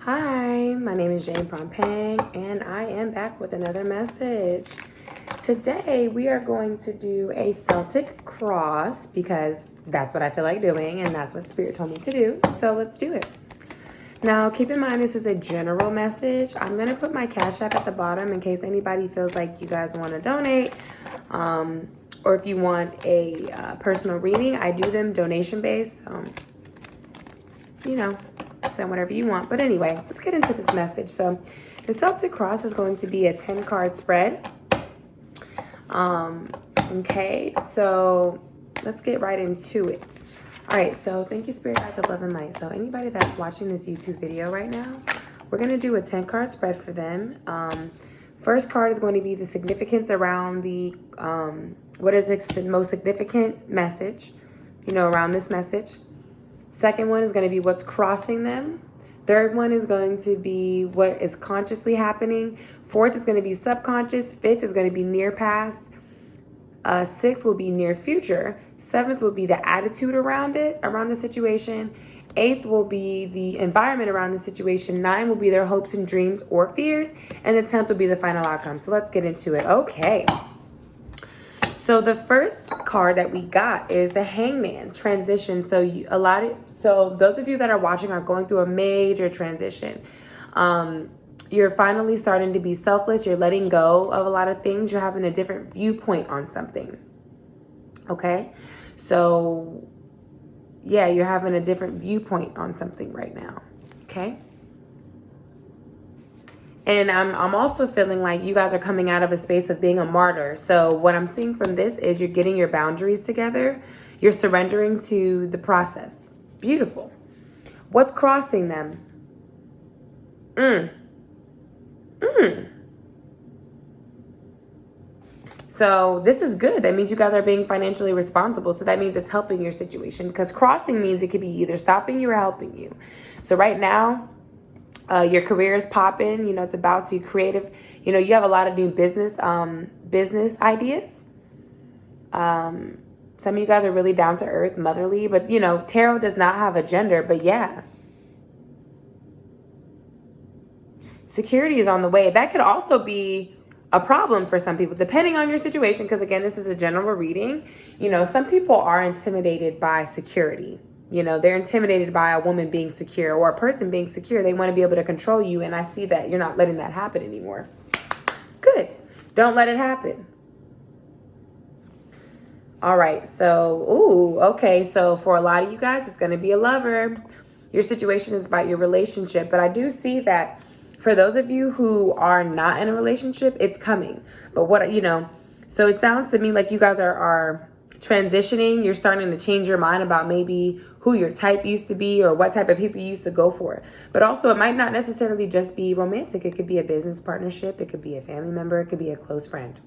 Hi, my name is Jane Prompang, and I am back with another message. Today, we are going to do a Celtic cross because that's what I feel like doing, and that's what Spirit told me to do. So let's do it. Now, keep in mind, this is a general message. I'm going to put my Cash App at the bottom in case anybody feels like you guys want to donate, or if you want a personal reading. I do them donation-based, send whatever you want. But anyway, let's get into this message. So the Celtic cross is going to be a 10-card spread. Okay, so let's get right into it. All right, so thank you, Spirit Guides of Love and Light. So anybody that's watching this YouTube video right now, we're going to do a 10-card spread for them. First card is going to be the significance around the, what is the most significant message, around this message. Second one is going to be what's crossing them. Third one is going to be what is consciously happening. Fourth is going to be subconscious. Fifth is going to be near past. Sixth will be near future. Seventh will be the attitude around it, around the situation. Eighth will be the environment around the situation. Nine will be their hopes and dreams or fears. And the 10th will be the final outcome. So let's get into it. Okay. So the first card that we got is the Hangman Transition. So those of you that are watching are going through a major transition. You're finally starting to be selfless. You're letting go of a lot of things. You're having a different viewpoint on something. Okay? So, yeah, you're having a different viewpoint on something right now. Okay? And I'm also feeling like you guys are coming out of a space of being a martyr. So what I'm seeing from this is you're getting your boundaries together. You're surrendering to the process. Beautiful. What's crossing them? So this is good. That means you guys are being financially responsible. So that means it's helping your situation, because crossing means it could be either stopping you or helping you. So right now, your career is popping. It's about to creative. You have a lot of new business ideas. Some of you guys are really down to earth, motherly, but tarot does not have a gender, but yeah. Security is on the way. That could also be a problem for some people, depending on your situation. Because again, this is a general reading. Some people are intimidated by security. They're intimidated by a woman being secure or a person being secure. They want to be able to control you. And I see that you're not letting that happen anymore. Good. Don't let it happen. All right. So, okay. So for a lot of you guys, it's going to be a lover. Your situation is about your relationship. But I do see that for those of you who are not in a relationship, it's coming. But so it sounds to me like you guys are transitioning. You're starting to change your mind about maybe who your type used to be or what type of people you used to go for. But also it might not necessarily just be romantic. It could be a business partnership. It could be a family member. It could be a close friend.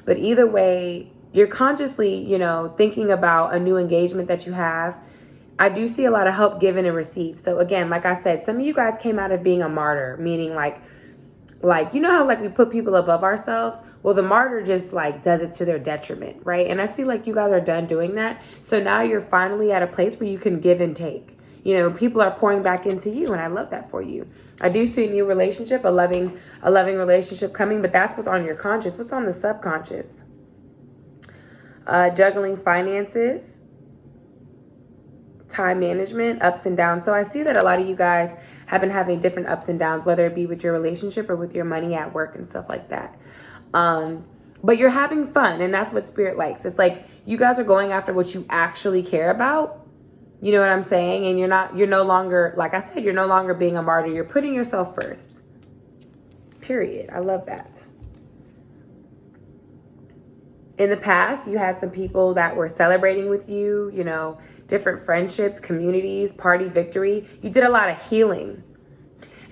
But either way, you're consciously, thinking about a new engagement that you have. I do see a lot of help given and received. So again, like I said, some of you guys came out of being a martyr, meaning like how we put people above ourselves? Well, the martyr just does it to their detriment, right? And I see you guys are done doing that. So now you're finally at a place where you can give and take. People are pouring back into you, and I love that for you. I do see a new relationship, a loving relationship coming, but that's what's on your conscious. What's on the subconscious? Juggling finances, time management, ups and downs. So I see that a lot of you guys have been having different ups and downs, whether it be with your relationship or with your money at work and stuff like that. But you're having fun, and that's what Spirit likes. It's like you guys are going after what you actually care about. You know what I'm saying? And you're no longer, like I said, you're no longer being a martyr. You're putting yourself first. Period. I love that. In the past, you had some people that were celebrating with you, different friendships, communities, party victory. You did a lot of healing.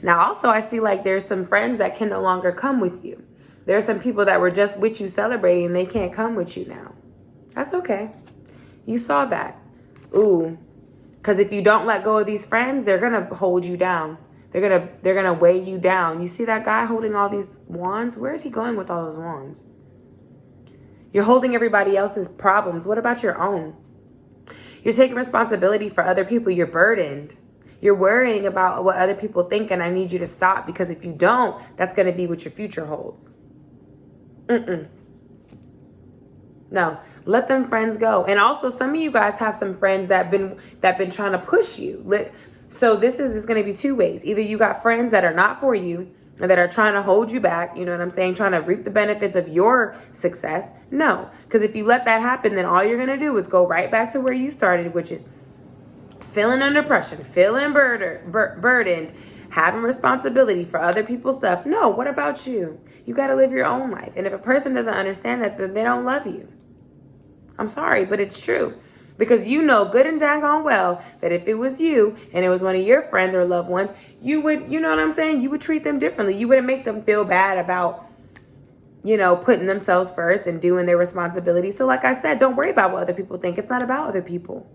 Now, also, I see there's some friends that can no longer come with you. There are some people that were just with you celebrating and they can't come with you now. That's okay. You saw that. Because if you don't let go of these friends, they're going to hold you down. They're going to weigh you down. You see that guy holding all these wands? Where is he going with all those wands? You're holding everybody else's problems. What about your own? You're taking responsibility for other people. You're burdened. You're worrying about what other people think, and I need you to stop, because if you don't, that's going to be what your future holds. No, let them friends go. And also, some of you guys have some friends that been trying to push you. So this is going to be two ways. Either you got friends that are not for you and that are trying to hold you back, you know what I'm saying, trying to reap the benefits of your success. No, because if you let that happen, then all you're going to do is go right back to where you started, which is feeling under pressure, feeling burdened, having responsibility for other people's stuff. No, what about you? You got to live your own life. And if a person doesn't understand that, then they don't love you. I'm sorry, but it's true. Because you know good and daggone well that if it was you and it was one of your friends or loved ones, you would, you know what I'm saying? You would treat them differently. You wouldn't make them feel bad about, you know, putting themselves first and doing their responsibility. So like I said, don't worry about what other people think. It's not about other people.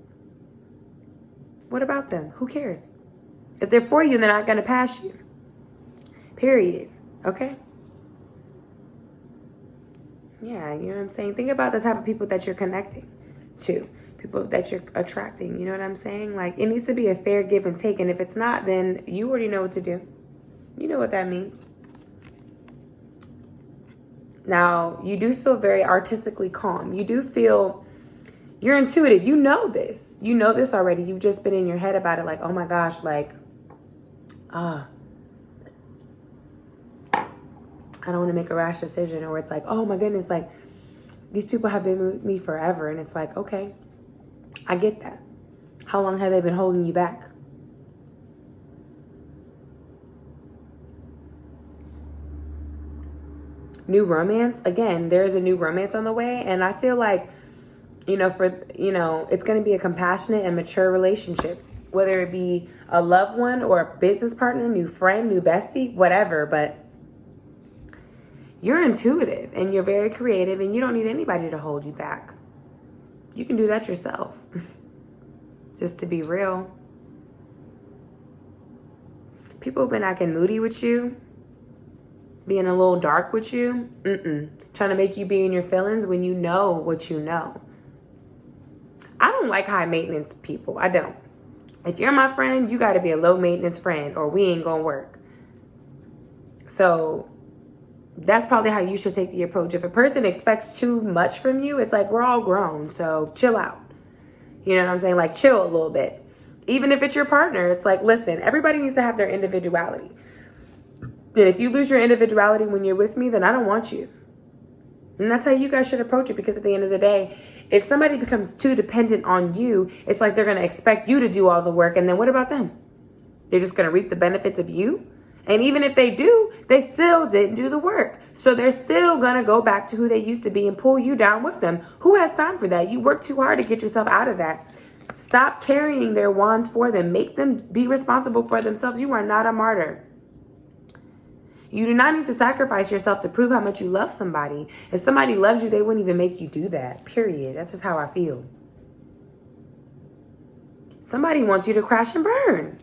What about them? Who cares? If they're for you, they're not going to pass you. Period. Okay? Yeah, you know what I'm saying? Think about the type of people that you're connecting to. People that you're attracting. You know what I'm saying? Like, it needs to be a fair give and take. And if it's not, then you already know what to do. You know what that means. Now, you do feel very artistically calm. You do feel... You're intuitive. You know this. You know this already. You've just been in your head about it. Like, oh my gosh, like, I don't want to make a rash decision. Or it's like, oh my goodness, like, these people have been with me forever. And it's like, okay, I get that. How long have they been holding you back? New romance. Again, there's a new romance on the way. And I feel like, you know, it's going to be a compassionate and mature relationship, whether it be a loved one or a business partner, new friend, new bestie, whatever. But you're intuitive and you're very creative and you don't need anybody to hold you back. You can do that yourself. Just to be real. People have been acting moody with you, being a little dark with you. Trying to make you be in your feelings when you know what you know. I don't like high maintenance people. I don't. If you're my friend, you got to be a low maintenance friend or we ain't going to work. So that's probably how you should take the approach. If a person expects too much from you, it's like, we're all grown. So chill out. You know what I'm saying? Like, chill a little bit. Even if it's your partner, it's like, listen, everybody needs to have their individuality. And if you lose your individuality when you're with me, then I don't want you. And that's how you guys should approach it. Because at the end of the day, if somebody becomes too dependent on you, it's like they're going to expect you to do all the work. And then what about them? They're just going to reap the benefits of you. And even if they do, they still didn't do the work. So they're still going to go back to who they used to be and pull you down with them. Who has time for that? You work too hard to get yourself out of that. Stop carrying their wands for them. Make them be responsible for themselves. You are not a martyr. You do not need to sacrifice yourself to prove how much you love somebody. If somebody loves you, they wouldn't even make you do that. Period. That's just how I feel. Somebody wants you to crash and burn.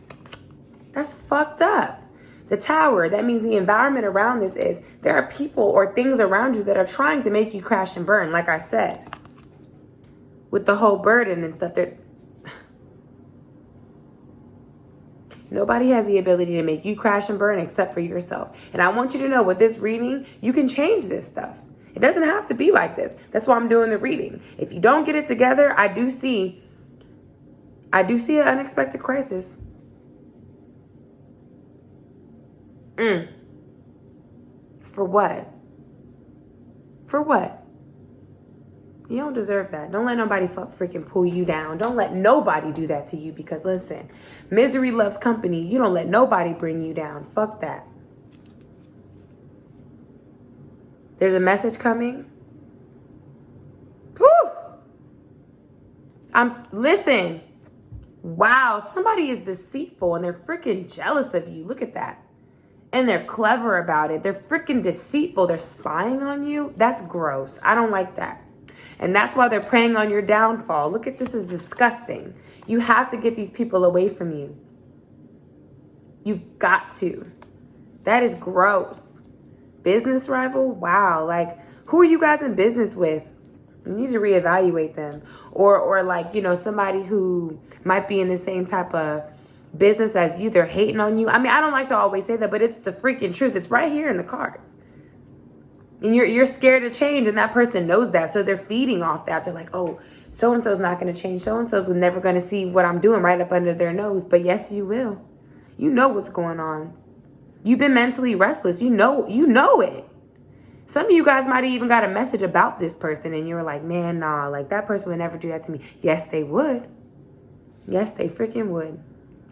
That's fucked up. The tower, that means the environment around this is there are people or things around you that are trying to make you crash and burn, like I said. With the whole burden and stuff, nobody has the ability to make you crash and burn except for yourself. And I want you to know with this reading, you can change this stuff. It doesn't have to be like this. That's why I'm doing the reading. If you don't get it together, I do see an unexpected crisis. For what? For what? You don't deserve that. Don't let nobody freaking pull you down. Don't let nobody do that to you because, listen, misery loves company. You don't let nobody bring you down. Fuck that. There's a message coming. Whew. Listen. Wow, somebody is deceitful and they're freaking jealous of you. Look at that. And they're clever about it. They're freaking deceitful. They're spying on you. That's gross. I don't like that. And that's why they're preying on your downfall. Look at this is disgusting. You have to get these people away from you. You've got to. That is gross. Business rival? Wow. Like, who are you guys in business with? You need to reevaluate them. Or like, you know, somebody who might be in the same type of business as you. They're hating on you. I mean, I don't like to always say that, but it's the freaking truth. It's right here in the cards. And you're scared to change, and that person knows that. So they're feeding off that. They're like, oh, so-and-so's not going to change. So-and-so's never going to see what I'm doing right up under their nose. But yes, you will. You know what's going on. You've been mentally restless. You know it. Some of you guys might have even got a message about this person, and you were like, man, nah, like that person would never do that to me. Yes, they would. Yes, they freaking would.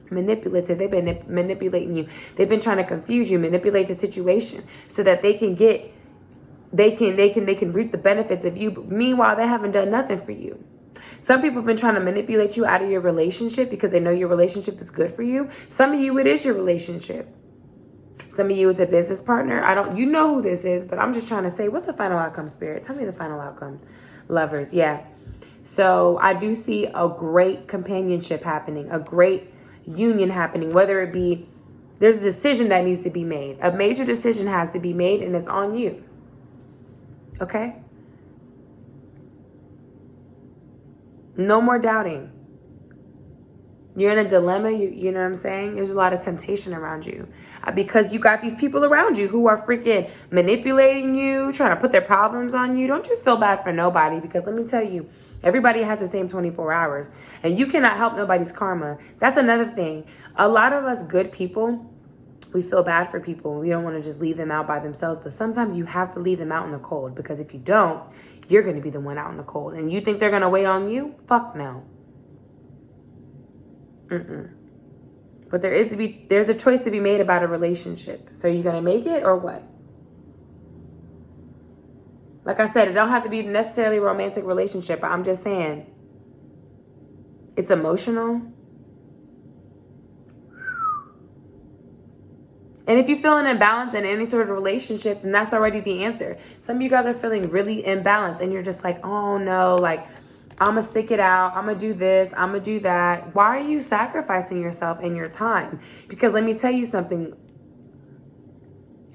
Manipulative. They've been manipulating you. They've been trying to confuse you, manipulate the situation so that they can reap the benefits of you. But meanwhile, they haven't done nothing for you. Some people have been trying to manipulate you out of your relationship because they know your relationship is good for you. Some of you, it is your relationship. Some of you, it's a business partner. You know who this is, but I'm just trying to say, what's the final outcome, Spirit? Tell me the final outcome. Lovers, yeah. So I do see a great companionship happening, a great union happening, whether it be, there's a decision that needs to be made. A major decision has to be made, and it's on you. Okay? No more doubting. You're in a dilemma, you know what I'm saying? There's a lot of temptation around you. Because you got these people around you who are freaking manipulating you, trying to put their problems on you. Don't you feel bad for nobody, because let me tell you, everybody has the same 24 hours. And you cannot help nobody's karma. That's another thing. A lot of us good people, we feel bad for people. We don't want to just leave them out by themselves. But sometimes you have to leave them out in the cold. Because if you don't, you're going to be the one out in the cold. And you think they're going to wait on you? Fuck no. But there's a choice to be made about a relationship. So you're going to make it or what? Like I said, it don't have to be necessarily a romantic relationship. But I'm just saying, it's emotional. And if you feel an imbalance in any sort of relationship, then that's already the answer. Some of you guys are feeling really imbalanced and you're just like, oh no, like, I'm going to stick it out. I'm going to do this. I'm going to do that. Why are you sacrificing yourself and your time? Because let me tell you something.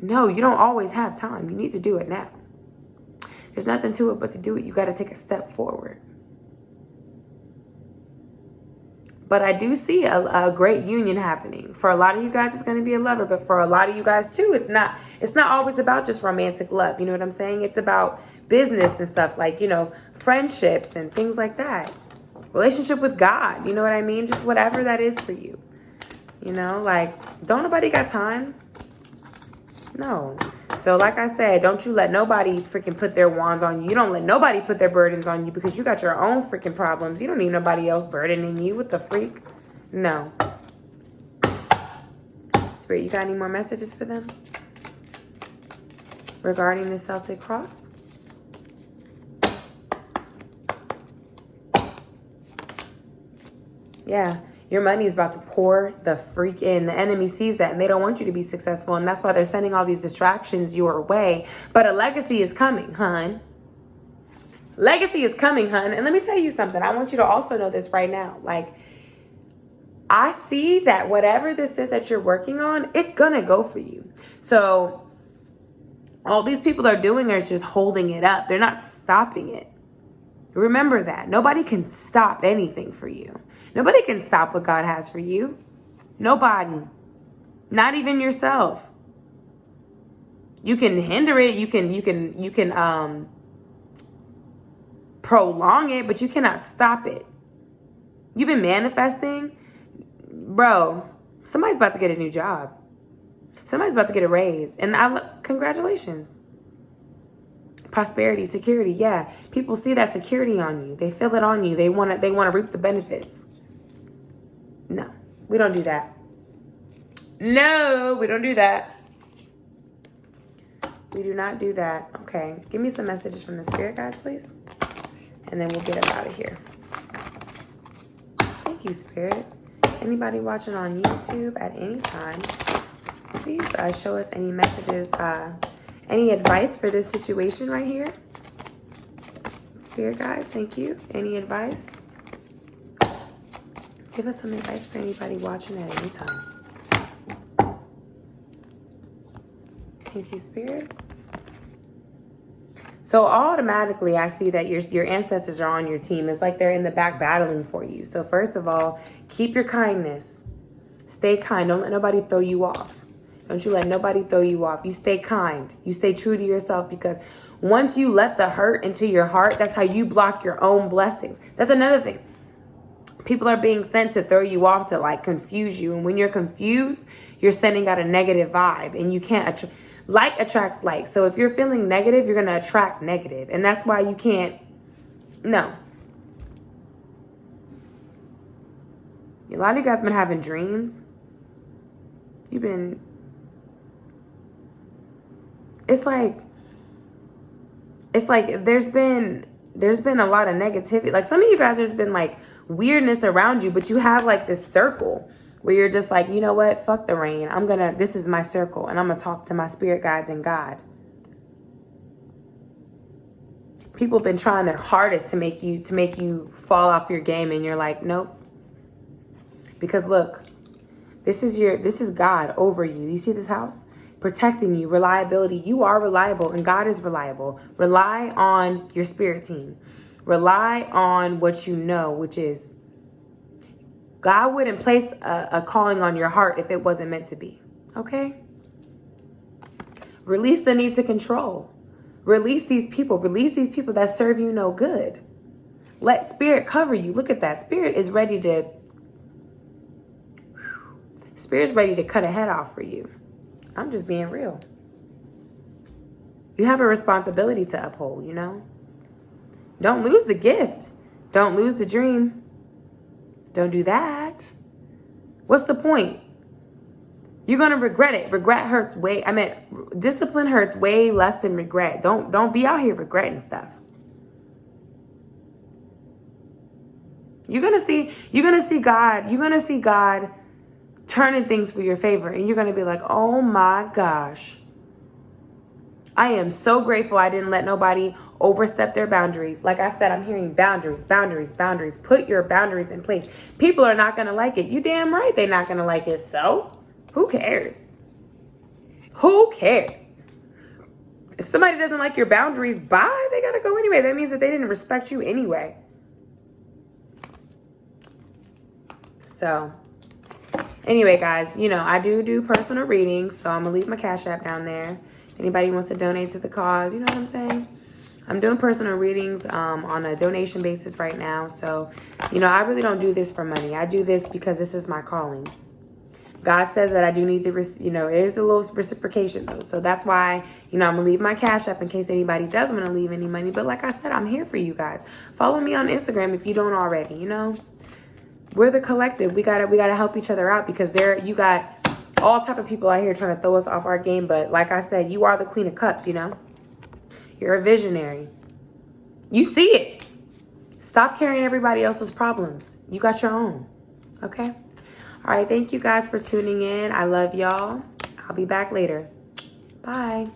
No, you don't always have time. You need to do it now. There's nothing to it but to do it. You got to take a step forward. But I do see a great union happening. For a lot of you guys, it's going to be a lover. But for a lot of you guys, too, it's not always about just romantic love. You know what I'm saying? It's about business and stuff like, friendships and things like that. Relationship with God. You know what I mean? Just whatever that is for you. Like, don't nobody got time? No. So like I said, don't you let nobody freaking put their wands on you. You don't let nobody put their burdens on you because you got your own freaking problems. You don't need nobody else burdening you. What the freak? No. Spirit, you got any more messages for them? Regarding the Celtic cross? Yeah. Your money is about to pour the freak in. The enemy sees that and they don't want you to be successful. And that's why they're sending all these distractions your way. But a legacy is coming, hun. Legacy is coming, hun. And let me tell you something. I want you to also know this right now. Like, I see that whatever this is that you're working on, it's going to go for you. So all these people are doing is just holding it up. They're not stopping it. Remember that. Nobody can stop anything for you. Nobody can stop what God has for you. Nobody. Not even yourself. You can hinder it. You can prolong it, but you cannot stop it. You've been manifesting. Bro, somebody's about to get a new job. Somebody's about to get a raise. And congratulations. Prosperity, security, yeah. People see that security on you. They feel it on you. They want to reap the benefits. No, we don't do that. No, we don't do that. We do not do that. Okay, give me some messages from the Spirit guys, please. And then we'll get it out of here. Thank you, Spirit. Anybody watching on YouTube at any time, please show us any messages, any advice for this situation right here. Spirit guys, thank you. Any advice? Give us some advice for anybody watching at any time. Thank you, Spirit. So automatically, I see that your ancestors are on your team. It's like they're in the back battling for you. So first of all, keep your kindness. Stay kind. Don't let nobody throw you off. Don't you let nobody throw you off. You stay kind. You stay true to yourself, because once you let the hurt into your heart, that's how you block your own blessings. That's another thing. People are being sent to throw you off, to like confuse you. And when you're confused, you're sending out a negative vibe, and you can't, like attracts like. So if you're feeling negative, you're going to attract negative. And that's why you can't, no. A lot of you guys been having dreams. It's like there's been a lot of negativity. Like some of you guys, there's been like weirdness around you, but you have like this circle where you're just like, you know what? Fuck the rain. This is my circle, and I'm going to talk to my spirit guides and God. People have been trying their hardest to make you fall off your game, and you're like, nope. Because look, this is God over you. You see this house? Protecting you, reliability. You are reliable, and God is reliable. Rely on your spirit team. Rely on what you know, which is God wouldn't place a calling on your heart if it wasn't meant to be. Okay? Release the need to control. Release these people. Release these people that serve you no good. Let spirit cover you. Look at that. Spirit's ready to cut a head off for you. I'm just being real. You have a responsibility to uphold, you know? Don't lose the gift. Don't lose the dream. Don't do that. What's the point? You're going to regret it. Discipline hurts way less than regret. Don't be out here regretting stuff. You're going to see God turning things for your favor, and you're going to be like, oh my gosh, I am so grateful I didn't let nobody overstep their boundaries. Like I said, I'm hearing boundaries. Put your boundaries in place. People are not going to like it. You damn right they're not going to like it. So who cares? If somebody doesn't like your boundaries, bye, they got to go anyway. That means that they didn't respect you anyway. So anyway, guys, I do personal readings, so I'm going to leave my Cash App down there. If anybody wants to donate to the cause, you know what I'm saying? I'm doing personal readings on a donation basis right now. So, I really don't do this for money. I do this because this is my calling. God says that I do need to, there's a little reciprocation though. So that's why, I'm going to leave my Cash App in case anybody does want to leave any money. But like I said, I'm here for you guys. Follow me on Instagram if you don't already, We're the collective. We gotta help each other out, because you got all type of people out here trying to throw us off our game. But like I said, you are the Queen of Cups, You're a visionary. You see it. Stop carrying everybody else's problems. You got your own. Okay? All right. Thank you guys for tuning in. I love y'all. I'll be back later. Bye.